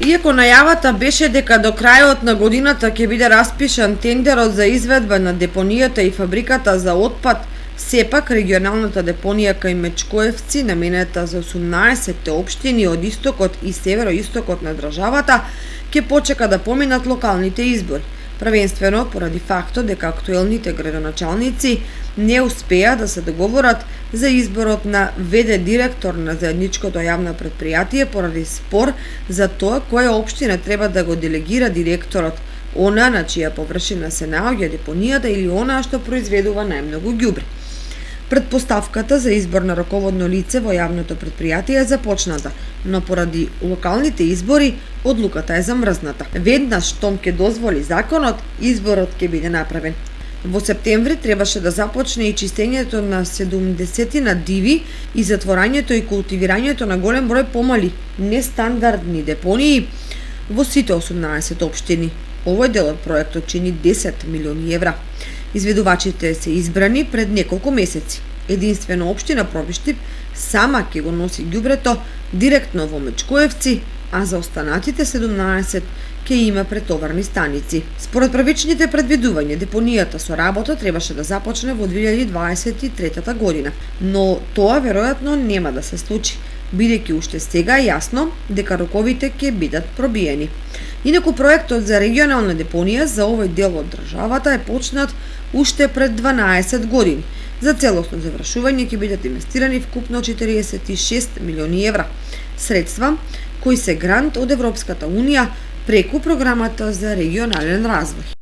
Иако најавата беше дека до крајот на годината ќе биде распишан тендерот за изведба на депонијата и фабриката за отпад, сепак регионалната депонија кај Мечкоевци, наменета за 18 општини од истокот и североистокот на државата, ќе почека да поминат локалните избори, првенствено поради фактот дека актуелните градоначалници не успеа да се договорат за изборот на ВД директор на заедничкото јавно предпријатие поради спор за тоа која општина треба да го делегира директорот, она на чија површина се наоѓа депонијата или она што произведува најмногу ѓубре. Предпоставката за избор на раководно лице во јавното предпријатие е започната, но поради локалните избори одлуката е замрзната. Веднаш штом ќе дозволи законот, изборот ќе биде направен. Во септември требаше да започне и чистењето на 70 на диви и затворањето и култивирањето на голем број помали, нестандардни депонии во сите 18 општини. Овој дел од проектот чини 10 милиони евра. Изведувачите се избрани пред неколку месеци. Единствено општина Пробиштип сама ќе го носи ѓубрето директно во Мечкоевци, а за останатите 17 ќе има претоварни станици. Според првичните предвидувања, депонијата со работа требаше да започне во 2023 година, но тоа веројатно нема да се случи, бидејќи уште сега е јасно дека роковите ќе бидат пробиени. Инаку проектот за регионална депонија за овој дел од државата е почнат уште пред 12 години. За целосно завршување ќе бидат инвестирани вкупно 46 милиони евра. Средства кои се грант од Европската унија преку програмата за регионален развој.